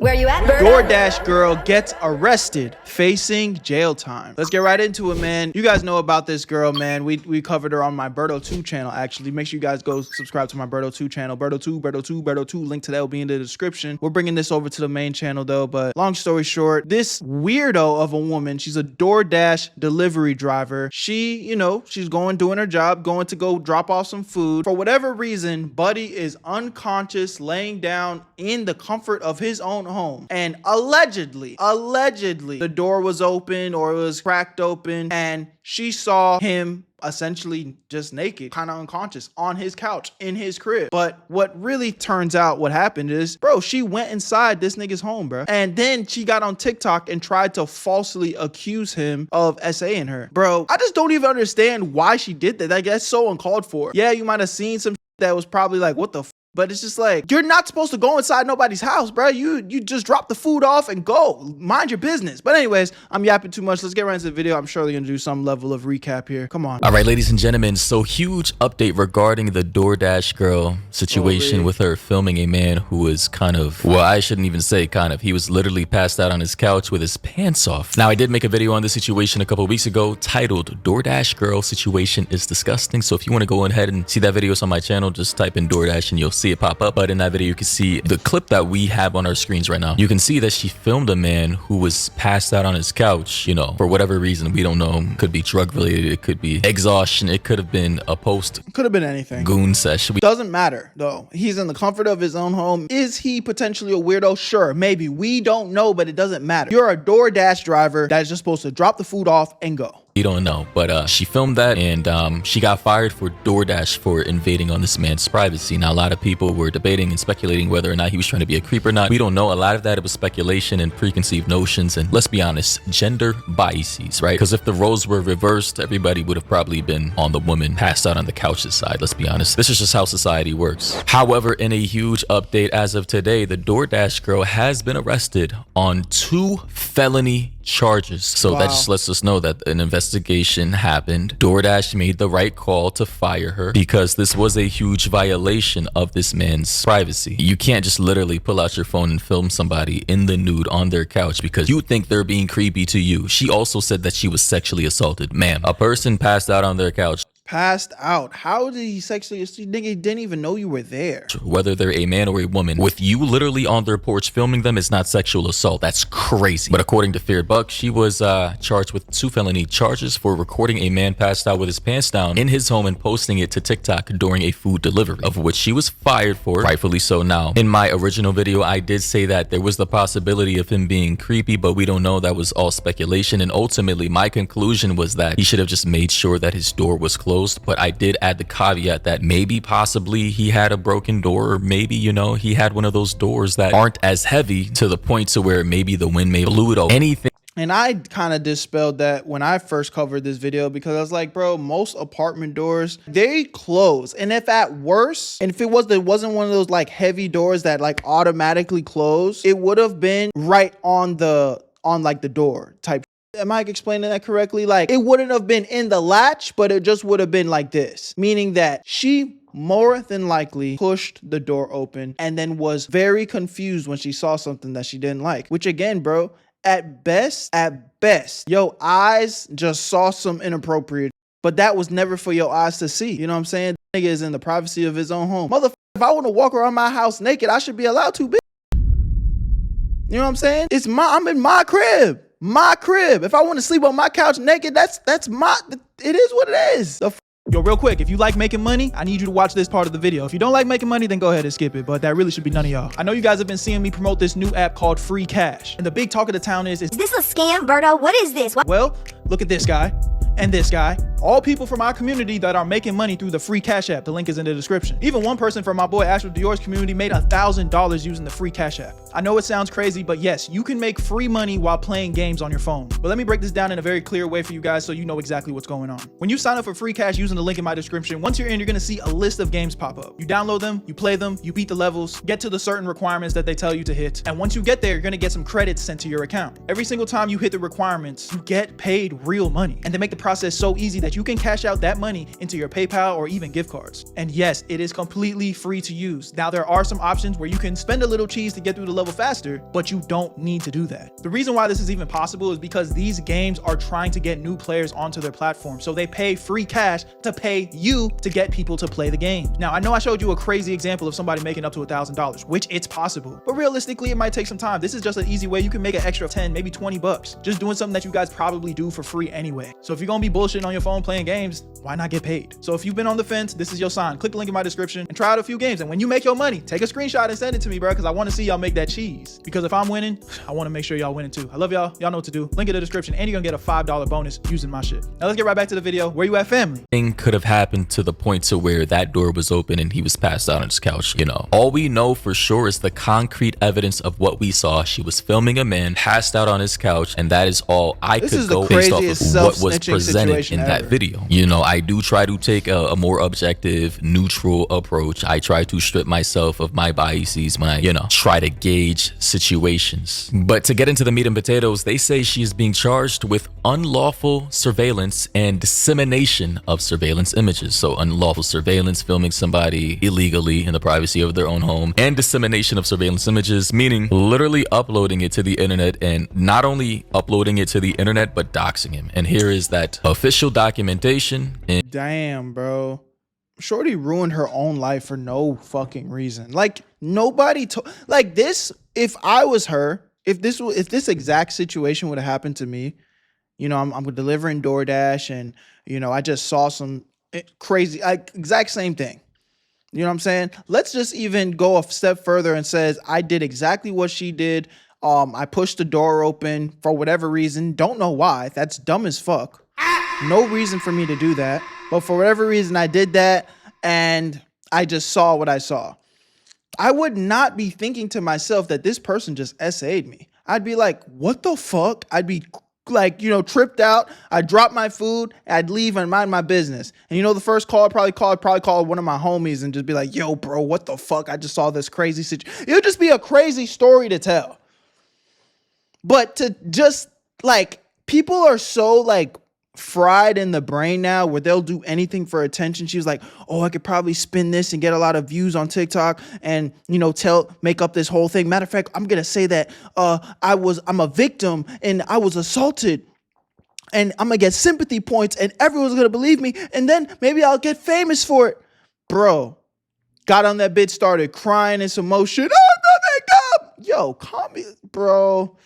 Where you at, Berto? DoorDash girl gets arrested, facing jail time. Let's get right into it, man. You guys know about this girl, man. We covered her on my Berto 2 channel, actually. Make sure you guys go subscribe to my Berto 2 channel. Berto 2, Berto 2, Berto 2. Link to that will be in the description. We're bringing this over to the main channel, though. But long story short, this weirdo of a woman, she's a DoorDash delivery driver. She, she's doing her job, going to go drop off some food. For whatever reason, Buddy is unconscious, laying down in the comfort of his own home, and allegedly the door was open, or it was cracked open, and she saw him essentially just naked, kind of unconscious, on his couch in his crib. But what really turns out what happened is, bro, she went inside this nigga's home, bro, and then she got on TikTok and tried to falsely accuse him of SAing her. Bro, I just don't even understand why she did that. Like, that's so uncalled for. Yeah, you might have seen some that was probably like, what the f? But it's just like, you're not supposed to go inside nobody's house, bro. You just drop the food off and go. Mind your business. But anyways, I'm yapping too much. Let's get right into the video. I'm surely going to do some level of recap here. Come on. All right, ladies and gentlemen. So huge update regarding the DoorDash girl situation with her filming a man who was kind of, well, I shouldn't even say kind of. He was literally passed out on his couch with his pants off. Now, I did make a video on this situation a couple of weeks ago titled DoorDash girl situation is disgusting. So if you want to go ahead and see that video, it's on my channel. Just type in DoorDash and you'll see it pop up. But in that video, you can see the clip that we have on our screens right now. You can see that she filmed a man who was passed out on his couch, for whatever reason. We don't know. It could be drug related. It could be exhaustion. It could have been a post. Could have been anything. Goon sesh. Doesn't matter, though. He's in the comfort of his own home. Is he potentially a weirdo? Sure, maybe. We don't know, but it doesn't matter. You're a DoorDash driver that's just supposed to drop the food off and go. You don't know, but she filmed that, and she got fired for DoorDash for invading on this man's privacy. Now, a lot of people were debating and speculating whether or not he was trying to be a creep or not. We don't know. A lot of that, it was speculation and preconceived notions, and let's be honest, gender biases, right? Because if the roles were reversed, everybody would have probably been on the woman passed out on the couch's side. Let's be honest. This is just how society works. However, in a huge update as of today, the DoorDash girl has been arrested on 2 felony charges. So that just lets us know that an investigation happened. DoorDash made the right call to fire her because this was a huge violation of this man's privacy. You can't just literally pull out your phone and film somebody in the nude on their couch because you think they're being creepy to you. She also said that she was sexually assaulted. Ma'am, a person passed out on their couch. Passed out? How did he sexually assault? Nigga didn't even know you were there. Whether they're a man or a woman, with you literally on their porch filming them is not sexual assault. That's crazy. But according to Feared Buck, she was charged with 2 felony charges for recording a man passed out with his pants down in his home and posting it to TikTok during a food delivery, of which she was fired for, rightfully so. Now, in my original video, I did say that there was the possibility of him being creepy, but we don't know. That was all speculation. And ultimately, my conclusion was that he should have just made sure that his door was closed. But I did add the caveat that maybe possibly he had a broken door, or maybe, he had one of those doors that aren't as heavy to the point to where maybe the wind may blew it over. Anything. And I kind of dispelled that when I first covered this video, because I was like, bro, most apartment doors, they close. And if at worst, and if it wasn't one of those like heavy doors that like automatically close, it would have been right on like the door type. Am I explaining that correctly? Like, it wouldn't have been in the latch, but it just would have been like this, meaning that she more than likely pushed the door open and then was very confused when she saw something that she didn't like, which again, bro, at best, your eyes just saw some inappropriate, but that was never for your eyes to see. You know what I'm saying? Nigga is in the privacy of his own home. Motherfucker, if I want to walk around my house naked, I should be allowed to, bitch. You know what I'm saying? I'm in my crib. My crib. If I want to sleep on my couch naked, it is what it is. Yo, real quick, if you like making money, I need you to watch this part of the video. If you don't like making money, then go ahead and skip it, but that really should be none of y'all. I know you guys have been seeing me promote this new app called Free Cash, and the big talk of the town is this a scam, Berto? What is this? Well, look at this guy and this guy. All people from our community that are making money through the Free Cash app. The link is in the description. Even one person from my boy Astro Dior's community made $1,000 using the Free Cash app. I know it sounds crazy, but yes, you can make free money while playing games on your phone. But let me break this down in a very clear way for you guys so you know exactly what's going on. When you sign up for Free Cash using the link in my description, once you're in, you're gonna see a list of games pop up. You download them, you play them, you beat the levels, get to the certain requirements that they tell you to hit. And once you get there, you're gonna get some credits sent to your account. Every single time you hit the requirements, you get paid real money. And they make the process so easy that you can cash out that money into your PayPal or even gift cards. And yes, it is completely free to use. Now, there are some options where you can spend a little cheese to get through the level faster, but you don't need to do that. The reason why this is even possible is because these games are trying to get new players onto their platform. So they pay free cash to pay you to get people to play the game. Now, I know I showed you a crazy example of somebody making up to $1,000, which it's possible, but realistically, it might take some time. This is just an easy way you can make an extra 10, maybe 20 bucks, just doing something that you guys probably do for free anyway. So if you're gonna be bullshitting on your phone playing games, why not get paid? So if you've been on the fence, this is your sign. Click the link in my description and try out a few games. And when you make your money, take a screenshot and send it to me, bro, because I want to see y'all make that cheese. Because if I'm winning, I want to make sure y'all winning too. I love y'all. Y'all know what to do. Link in the description, and you're gonna get a $5 bonus using my shit. Now let's get right back to the video. Where you at, family? Thing could have happened to the point to where that door was open and he was passed out on his couch. You know, all we know for sure is the concrete evidence of what we saw. She was filming a man passed out on his couch, and that is all I could go based off of what was presented in that video. You know, I do try to take a more objective, neutral approach. I try to strip myself of my biases when I, you know, try to gauge situations. But to get into the meat and potatoes, they say she is being charged with unlawful surveillance and dissemination of surveillance images. So unlawful surveillance, filming somebody illegally in the privacy of their own home, and dissemination of surveillance images, meaning literally uploading it to the internet, and not only uploading it to the internet, but doxing him. And here is that official documentation. Damn, bro. Shorty ruined her own life for no fucking reason. Like, nobody like this. If I was her, if this exact situation would have happened to me, you know, I'm delivering DoorDash, and you know, I just saw some crazy, like, exact same thing. You know what I'm saying? Let's just even go a step further and says I did exactly what she did. I pushed the door open for whatever reason. Don't know why. That's dumb as fuck. No reason for me to do that. But for whatever reason, I did that, and I just saw what I saw. I would not be thinking to myself that this person just SA'd me. I'd be like, what the fuck? I'd be like, you know, tripped out. I'd drop my food, I'd leave and mind my business. And you know, the first call I'd probably call one of my homies and just be like, yo, bro, what the fuck? I just saw this crazy situation. It would just be a crazy story to tell. But to just, like, people are so, like, fried in the brain now where they'll do anything for attention. She was like, oh, I could probably spin this and get a lot of views on TikTok and, you know, make up this whole thing. Matter of fact, I'm going to say that I'm a victim and I was assaulted, and I'm going to get sympathy points and everyone's going to believe me, and then maybe I'll get famous for it. Bro, got on that bitch, started crying and some more shit. Oh, no, yo, calm me, bro.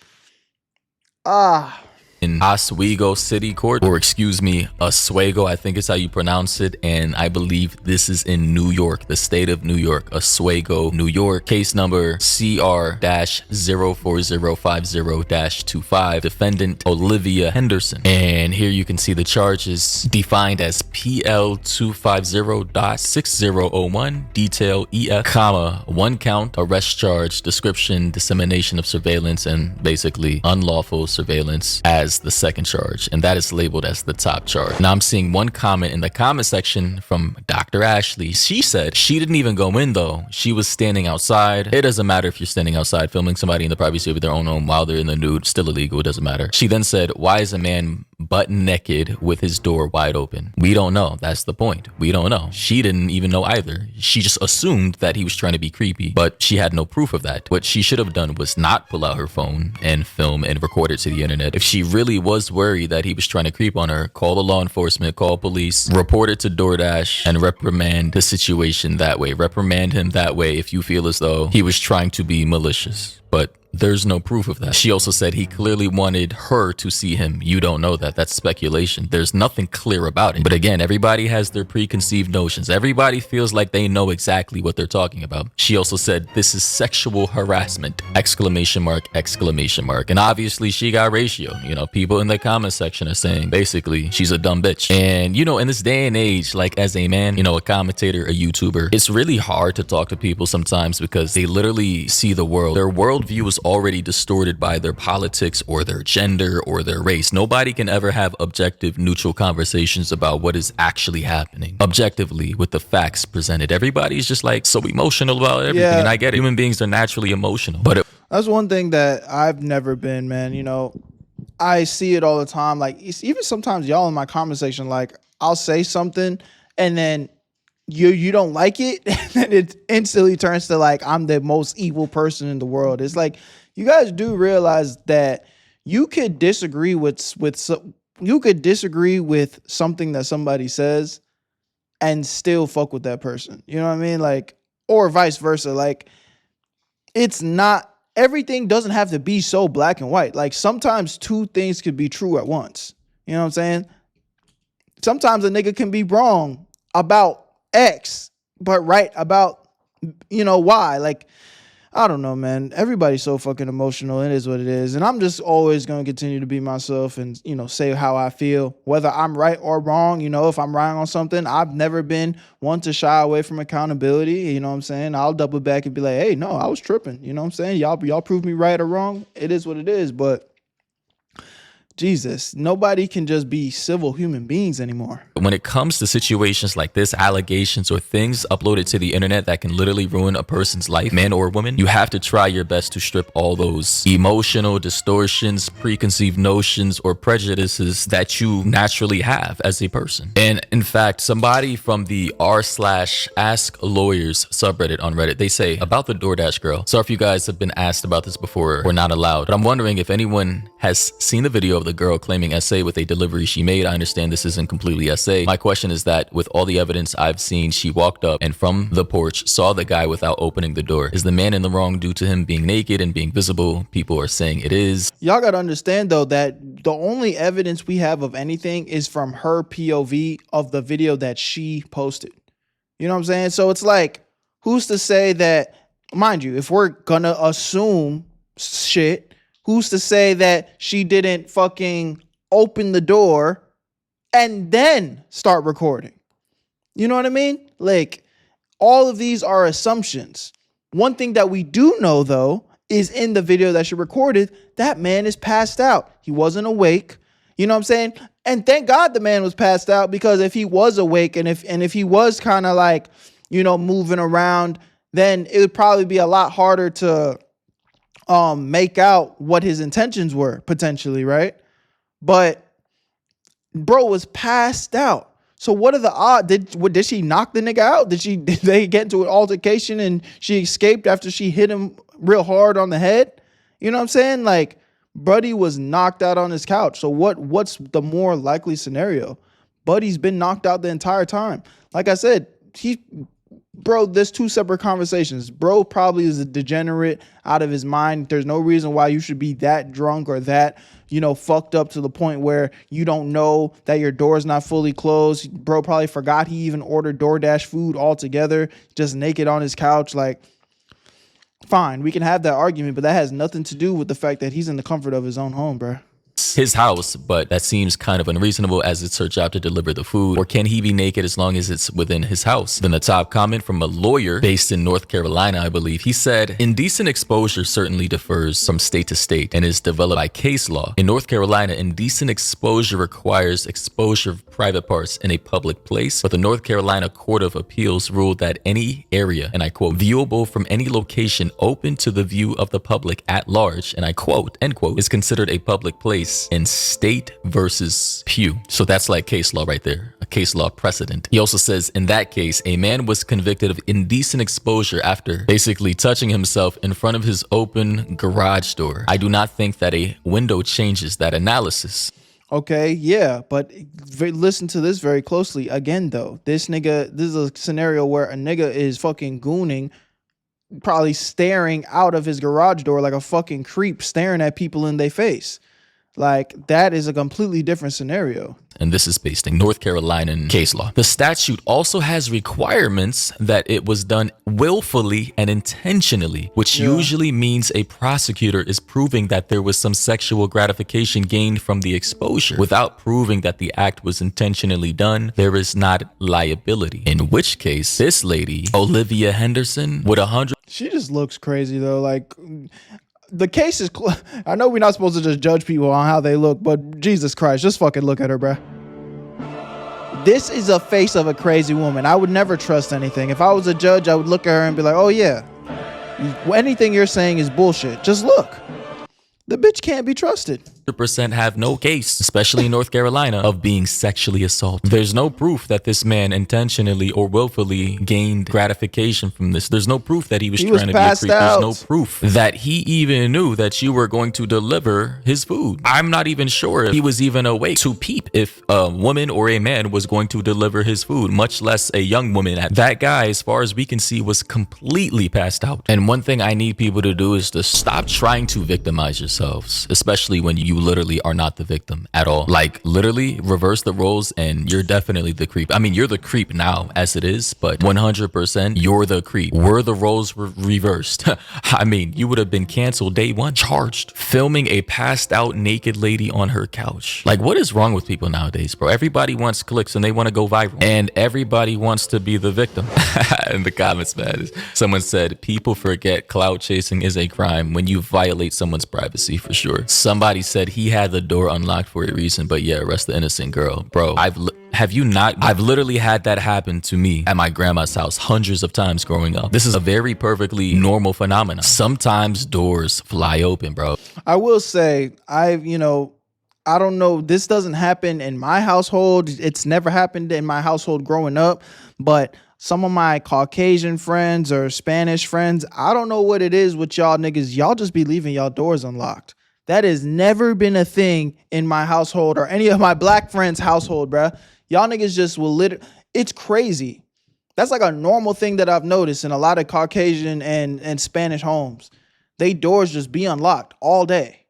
In Oswego City Court, or excuse me, Oswego, I think is how you pronounce it, and I believe this is in New York, the state of New York, Oswego, New York. Case number CR-04050-25, defendant Olivia Henderson. And here you can see the charges defined as PL 250.6001, detail EF, comma, 1 count, arrest charge, description, dissemination of surveillance, and basically unlawful surveillance as the second charge, and that is labeled as the top charge. Now I'm seeing one comment in the comment section from Dr. Ashley. She said she didn't even go in though. She was standing outside. It doesn't matter if you're standing outside filming somebody in the privacy of their own home while they're in the nude, still illegal. It doesn't matter. She then said, why is a man butt naked with his door wide open? We don't know. That's the point. We don't know. She didn't even know either. She just assumed that he was trying to be creepy, but she had no proof of that. What she should have done was not pull out her phone and film and record it to the internet. If she really was worried that he was trying to creep on her, call the law enforcement, call police, report it to DoorDash, and reprimand the situation that way. Reprimand him that way if you feel as though he was trying to be malicious. But there's no proof of that. She also said he clearly wanted her to see him. You don't know that. That's speculation. There's nothing clear about it. But again, everybody has their preconceived notions. Everybody feels like they know exactly what they're talking about. She also said this is sexual harassment, exclamation mark, exclamation mark. And obviously she got ratio. You know, people in the comment section are saying basically she's a dumb bitch. And you know, in this day and age, like as a man, you know, a commentator, a YouTuber, it's really hard to talk to people sometimes because they literally see the world. Their worldview is already distorted by their politics or their gender or their race. Nobody can ever have objective, neutral conversations about what is actually happening objectively with the facts presented. Everybody's just like so emotional about everything. Yeah. And I get it. Human beings are naturally emotional, but that's one thing that I've never been, man. You know, I see it all the time. Like even sometimes y'all in my conversation, like I'll say something and then you don't like it, and then it instantly turns to like I'm the most evil person in the world. It's like you guys do realize that you could disagree with something that somebody says and still fuck with that person. You know what I mean? Like, or vice versa. Like, it's not, everything doesn't have to be so black and white. Like, sometimes two things could be true at once. You know what I'm saying? Sometimes a nigga can be wrong about X, but right about, Y. Like, I don't know, man. Everybody's so fucking emotional. It is what it is. And I'm just always going to continue to be myself and, say how I feel, whether I'm right or wrong. If I'm wrong on something, I've never been one to shy away from accountability. You know what I'm saying? I'll double back and be like, hey, no, I was tripping. You know what I'm saying? Y'all prove me right or wrong. It is what it is. But Jesus, nobody can just be civil human beings anymore. When it comes to situations like this, allegations or things uploaded to the internet that can literally ruin a person's life, man or woman, you have to try your best to strip all those emotional distortions, preconceived notions, or prejudices that you naturally have as a person. And in fact, somebody from the r/ask lawyers subreddit on Reddit, they say about the DoorDash girl. Sorry if you guys have been asked about this before or not allowed, but I'm wondering if anyone has seen the video of the girl claiming SA with a delivery she made. I understand this isn't completely SA. My question is that with all the evidence I've seen, she walked up and from the porch saw the guy without opening the door. Is the man in the wrong due to him being naked and being visible? People are saying it is. Y'all gotta understand though that the only evidence we have of anything is from her POV of the video that she posted. You know what I'm saying? So it's like, who's to say that, mind you, if we're gonna assume shit, who's to say that she didn't fucking open the door and then start recording? You know what I mean? Like, all of these are assumptions. One thing that we do know, though, is in the video that she recorded, that man is passed out. He wasn't awake. You know what I'm saying? And thank God the man was passed out, because if he was awake and if he was kind of like, moving around, then it would probably be a lot harder to make out what his intentions were potentially, right? But bro was passed out. So what are the odds? Did she knock the nigga out? Did they get into an altercation and she escaped after she hit him real hard on the head? You know what I'm saying? Like, Buddy was knocked out on his couch. So what's the more likely scenario? Buddy's been knocked out the entire time. Like I said, bro, there's two separate conversations. Bro probably is a degenerate out of his mind. There's no reason why you should be that drunk or that, fucked up to the point where you don't know that your door's not fully closed. Bro probably forgot he even ordered DoorDash food altogether, just naked on his couch. Like, fine, we can have that argument, but that has nothing to do with the fact that he's in the comfort of his own home, bro. His house, but that seems kind of unreasonable as it's her job to deliver the food. Or can he be naked as long as it's within his house? Then the top comment from a lawyer based in North Carolina, I believe. He said, indecent exposure certainly differs from state to state and is developed by case law. In North Carolina, indecent exposure requires exposure of private parts in a public place, but the North Carolina Court of Appeals ruled that any area, and I quote, viewable from any location open to the view of the public at large, and I quote, end quote, is considered a public place in State versus Pew. So that's like case law right there, a case law precedent. He also says in that case, a man was convicted of indecent exposure after basically touching himself in front of his open garage door. I do not think that a window changes that analysis. Okay, yeah, but listen to this very closely. Again, though, this is a scenario where a nigga is fucking gooning, probably staring out of his garage door like a fucking creep, staring at people in their face. Like, that is a completely different scenario. And this is based in North Carolina case law. The statute also has requirements that it was done willfully and intentionally, which usually means a prosecutor is proving that there was some sexual gratification gained from the exposure. Without proving that the act was intentionally done, there is not liability. In which case, this lady, Olivia Henderson, with 100... She just looks crazy, though. Like... The case is, I know we're not supposed to just judge people on how they look, but Jesus Christ, just fucking look at her, bruh. This is a face of a crazy woman. I would never trust anything. If I was a judge, I would look at her and be like, oh yeah, anything you're saying is bullshit. Just look. The bitch can't be trusted. 100% have no case, especially in North Carolina, of being sexually assaulted. There's no proof that this man intentionally or willfully gained gratification from this. There's no proof that he was trying to be a creep. There's no proof that he even knew that you were going to deliver his food. I'm not even sure if he was even awake to peep if a woman or a man was going to deliver his food, much less a young woman. That guy, as far as we can see, was completely passed out. And one thing I need people to do is to stop trying to victimize yourselves, especially when you literally are not the victim at all. Like, literally reverse the roles and you're definitely the creep. I mean, you're the creep now as it is, but 100% you're the creep. Were the roles reversed, I mean, you would have been canceled day one, charged, filming a passed out naked lady on her couch. Like, what is wrong with people nowadays, bro? Everybody wants clicks and they want to go viral, and everybody wants to be the victim. In the comments, man, someone said, people forget clout chasing is a crime when you violate someone's privacy, for sure. Somebody said he had the door unlocked for a reason, but yeah, arrest the innocent girl. Bro, have you not? I've literally had that happen to me at my grandma's house hundreds of times growing up. This is a very perfectly normal phenomenon. Sometimes doors fly open, bro. I will say, I don't know, this doesn't happen in my household. It's never happened in my household growing up, but some of my Caucasian friends or Spanish friends, I don't know what it is with y'all niggas. Y'all just be leaving y'all doors unlocked. That has never been a thing in my household or any of my black friends' household, bruh. Y'all niggas just will it's crazy. That's like a normal thing that I've noticed in a lot of Caucasian and Spanish homes. They doors just be unlocked all day.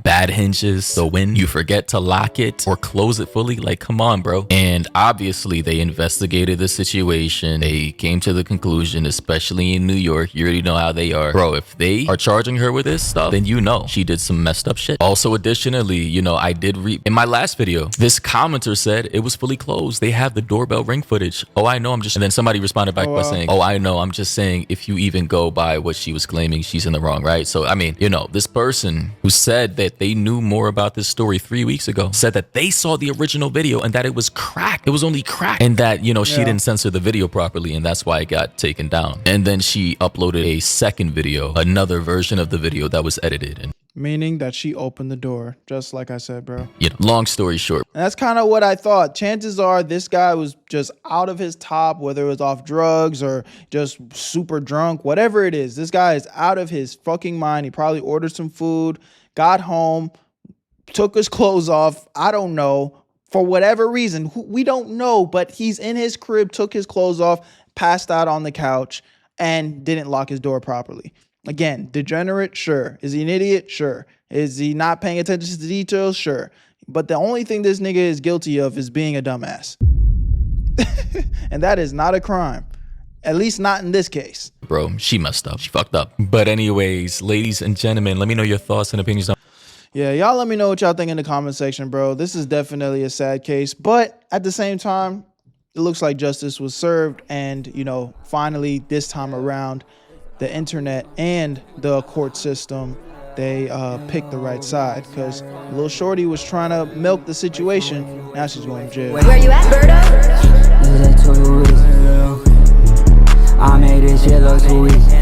Bad hinges, so when you forget to lock it or close it fully, like, come on, bro. And obviously they investigated the situation. They came to the conclusion, especially in New York, you already know how they are, bro. If they are charging her with this stuff, then you know she did some messed up shit. Also, additionally, I did read in my last video, this commenter said it was fully closed. They have the doorbell ring footage. Oh, I know, and then somebody responded back by saying, oh, I know, I'm just saying, if you even go by what she was claiming, she's in the wrong, right? So I mean, this person who said that they knew more about this story 3 weeks ago said that they saw the original video and that it was crack. It was only crack, and that she didn't censor the video properly, and that's why it got taken down. And then she uploaded a second video, another version of the video that was edited, and meaning that she opened the door, just like I said, bro. Long story short, and that's kind of what I thought. Chances are this guy was just out of his top, whether it was off drugs or just super drunk, whatever it is. This guy is out of his fucking mind. He probably ordered some food, got home, took his clothes off. I don't know. For whatever reason, we don't know, but he's in his crib, took his clothes off, passed out on the couch, and didn't lock his door properly. Again, degenerate, sure. Is he an idiot? Sure. Is he not paying attention to the details? Sure. But the only thing this nigga is guilty of is being a dumbass. And that is not a crime. At least not in this case. Bro, she messed up. She fucked up. But anyways, ladies and gentlemen, let me know your thoughts and opinions on. Yeah, y'all let me know what y'all think in the comment section, bro. This is definitely a sad case, but at the same time, it looks like justice was served. And, finally, this time around, the internet and the court system, they picked the right side, because little shorty was trying to milk the situation. Now she's going to jail. Where you at, Berto? I made this shit look too easy.